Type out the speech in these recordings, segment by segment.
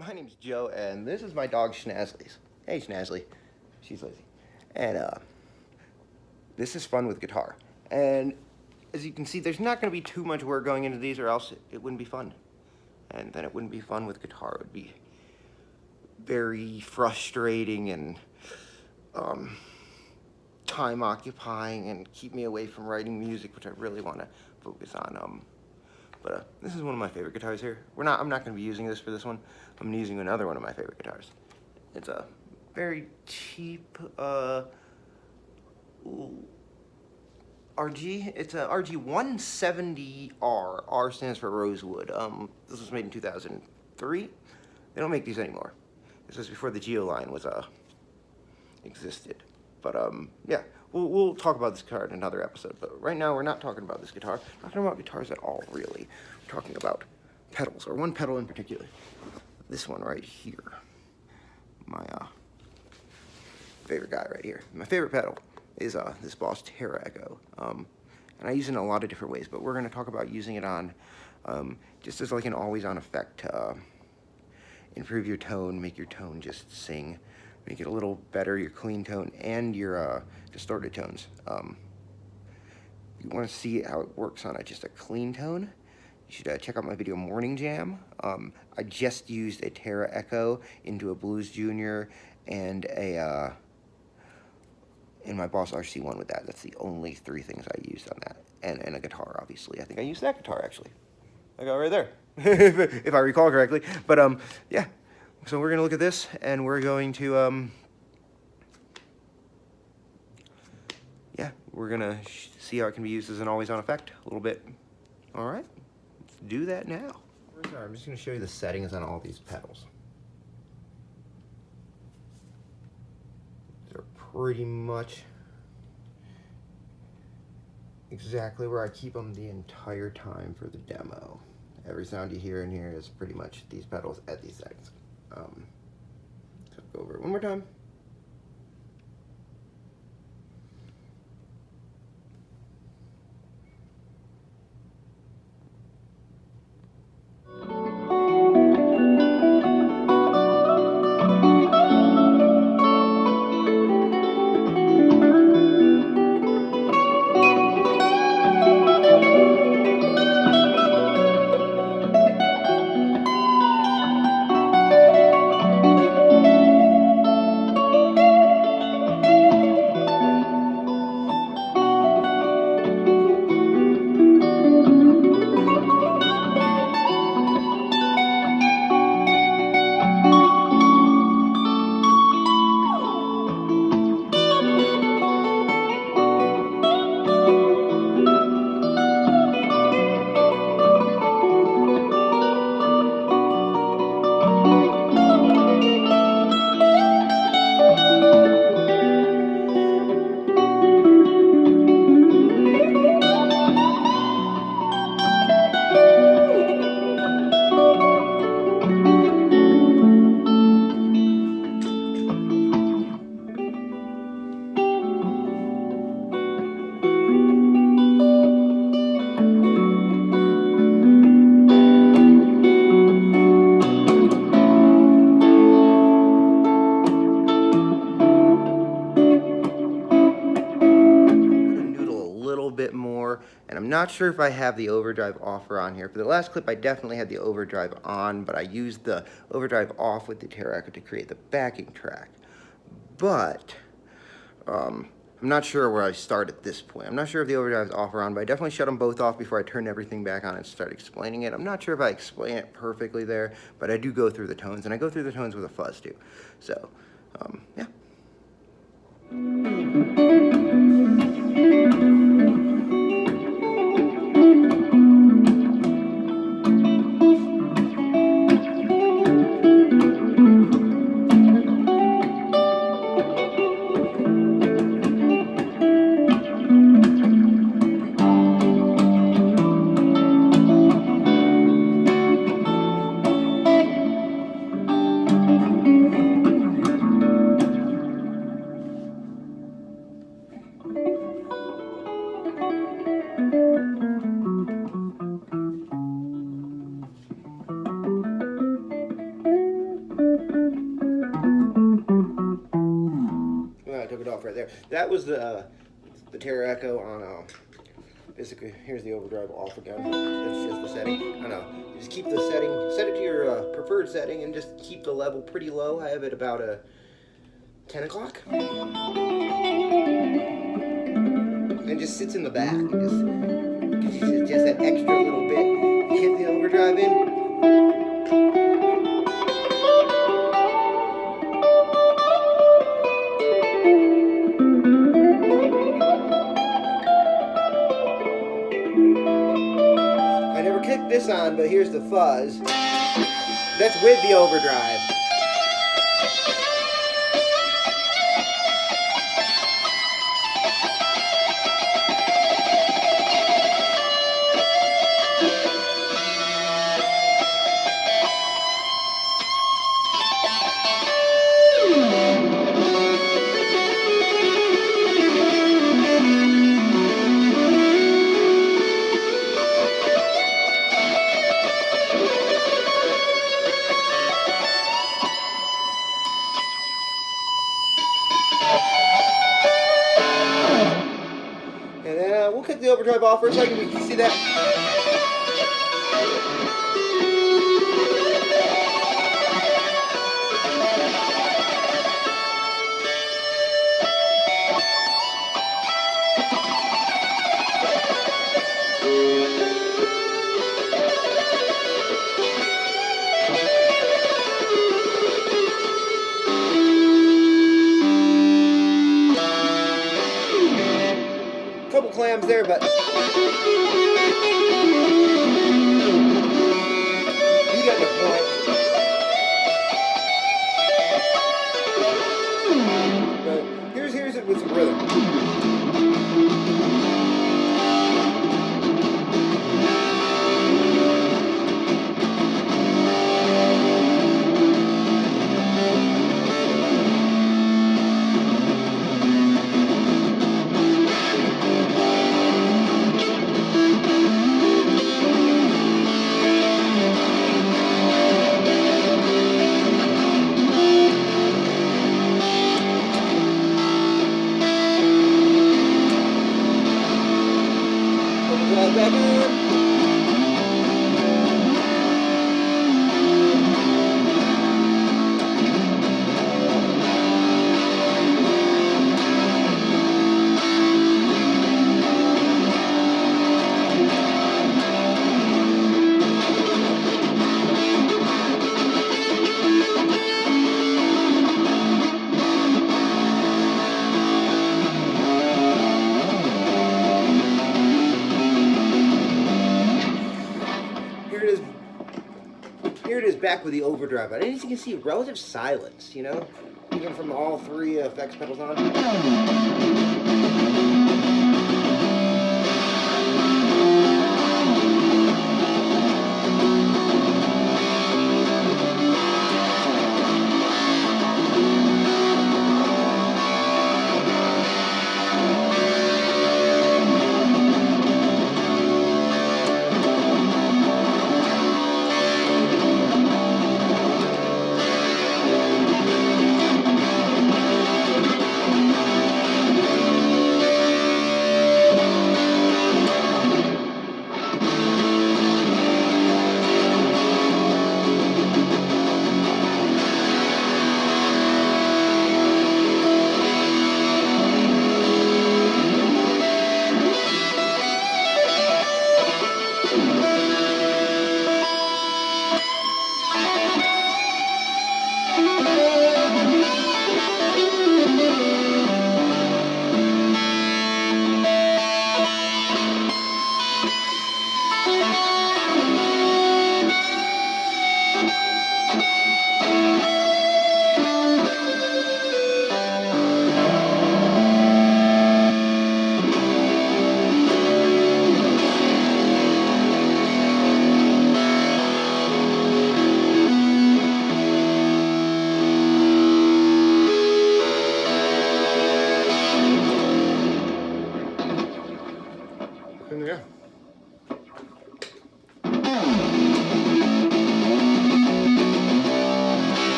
My name's Joe, and this is my dog Schnazzly's. Hey, Schnazzly. She's lazy. And this is fun with guitar. And as you can see, there's not going to be too much work going into these, or else it wouldn't be fun. And then it wouldn't be fun with guitar. It would be very frustrating and time occupying and keep me away from writing music, which I really want to focus on. But this is one of my favorite guitars here. I'm not going to be using this for this one. I'm using another one of my favorite guitars. It's a very cheap RG. It's a RG 170R. R stands for Rosewood. This was made in 2003. They don't make these anymore. This was before the Geo line was existed. But yeah, we'll talk about this guitar in another episode. But right now we're not talking about this guitar. We're not talking about guitars at all, really. We're talking about pedals, or one pedal in particular. This one right here. My favorite guy right here. My favorite pedal is this Boss Tera Echo. And I use it in a lot of different ways, but we're going to talk about using it on just as like an always-on effect to improve your tone, make your tone just sing. Make it a little better, your clean tone and your distorted tones. You want to see how it works on just a clean tone, you should check out my video Morning Jam. I just used a Tera Echo into a Blues Junior and in my Boss RC1 with that. That's the only three things I used on that. And a guitar, obviously. I think I used that guitar, actually. I got it right there, if I recall correctly. But, yeah. So we're going to look at this, and we're going to, yeah, we're going to see how it can be used as an always-on effect a little bit. All right, let's do that now. I'm just going to show you the settings on all these pedals. They're pretty much exactly where I keep them the entire time for the demo. Every sound you hear in here is pretty much these pedals at these settings. So go over it one more time. Bit more, and I'm not sure if I have the overdrive off or on here. For the last clip I definitely had the overdrive on, but I used the overdrive off with the Tera Echo to create the backing track. But I'm not sure where I start at this point. I'm not sure if the overdrive is off or on, but I definitely shut them both off before I turned everything back on and start explaining it. I'm not sure if I explain it perfectly there, but I do go through the tones, and I go through the tones with a fuzz too. So yeah. right there. That was the Tera Echo on basically. Here's the overdrive off again. That's just the setting. I know. You just keep the setting, set it to your preferred setting, and just keep the level pretty low. I have it about 10 o'clock, and just sits in the back. And just that extra little bit. You hit the overdrive in. I never kicked this on, but here's the fuzz. That's with the overdrive. And then we'll kick the overdrive off for a second. You can see that. Couple clams there, but you get the point. But here's it with some rhythm. Back in. Here it is back with the overdrive. And as you can see, relative silence, you know, even from all three effects pedals on.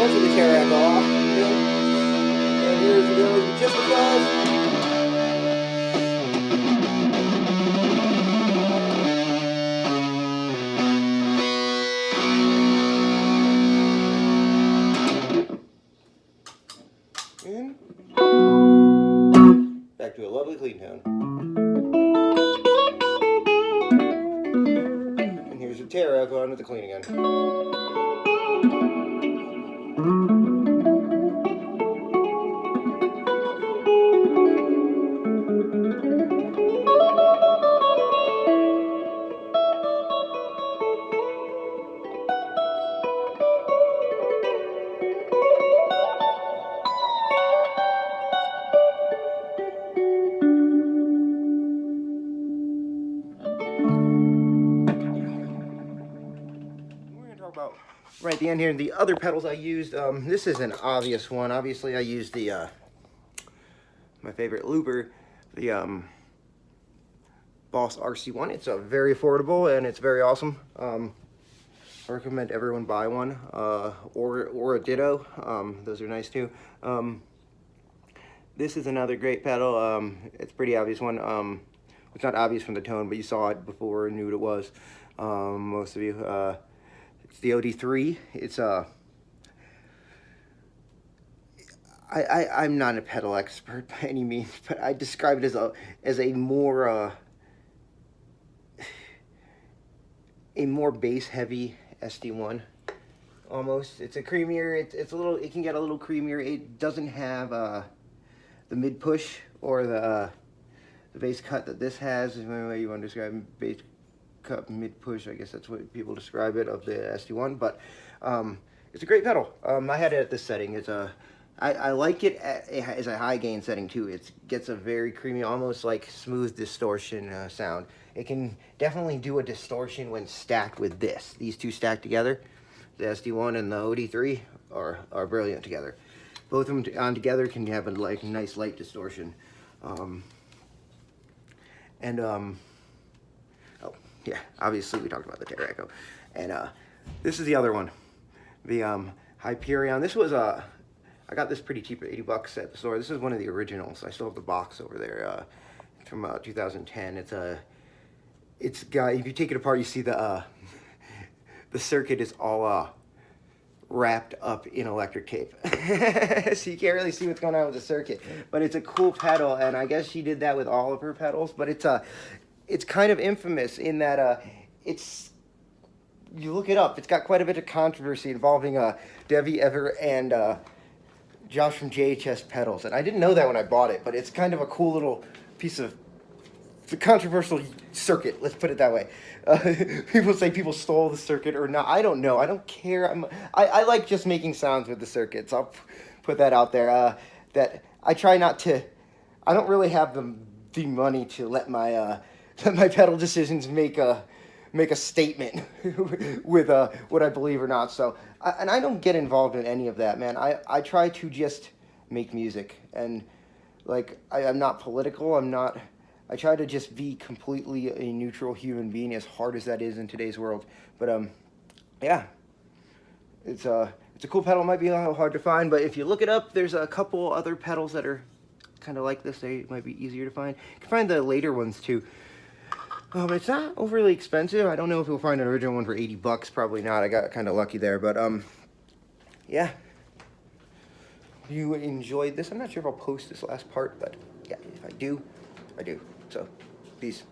most of the Tera echo off. And here's it goes, just a buzz. And back to a lovely clean tone. And here's the Tera going with the clean again. About right at the end here, the other pedals I used, this is an obvious one. Obviously I used the my favorite looper, the Boss RC1. It's very affordable and it's very awesome. I recommend everyone buy one, or a Ditto. Those are nice too. This is another great pedal. It's a pretty obvious one. It's not obvious from the tone, but you saw it before and knew what it was. Most of you. It's the OD3. It's I'm not a pedal expert by any means, but I describe it as a more bass heavy SD1 almost. It's a creamier. It's a little. It can get a little creamier. It doesn't have the mid push or the bass cut that this has. Is the way you want to describe bass cut mid push, I guess that's what people describe it, of the SD1, but it's a great pedal. I had it at this setting. It's I like it as a high gain setting too. It gets a very creamy, almost like smooth distortion sound. It can definitely do a distortion when stacked with this. These two stacked together, the SD1 and the OD3 are brilliant together. Both of them on together can have a nice light distortion. Oh, yeah, obviously we talked about the Tera Echo. And this is the other one, the Hyperion. This was, I got this pretty cheap at 80 bucks at the store. This is one of the originals. I still have the box over there. It's from 2010. It's got, if you take it apart, you see the circuit is all wrapped up in electric tape. So you can't really see what's going on with the circuit. But it's a cool pedal, and I guess she did that with all of her pedals. But it's kind of infamous in that you look it up, it's got quite a bit of controversy involving Debbie Ever and Josh from JHS Pedals. And I didn't know that when I bought it, but it's kind of a cool little piece of the controversial circuit, let's put it that way. People say people stole the circuit or not. I don't know. I don't care. I like just making sounds with the circuits. I'll put that out there. That I try not to. I don't really have the money to let my pedal decisions make a statement with what I believe or not. So and I don't get involved in any of that, man. I try to just make music, and like I'm not political. I try to just be completely a neutral human being, as hard as that is in today's world. But yeah, it's a cool pedal. It might be a little hard to find, but if you look it up, there's a couple other pedals that are kind of like this. They might be easier to find. You can find the later ones too. It's not overly expensive. I don't know if you'll find an original one for 80 bucks. Probably not. I got kind of lucky there, but yeah. You enjoyed this. I'm not sure if I'll post this last part, but yeah, if I do, I do. So, peace.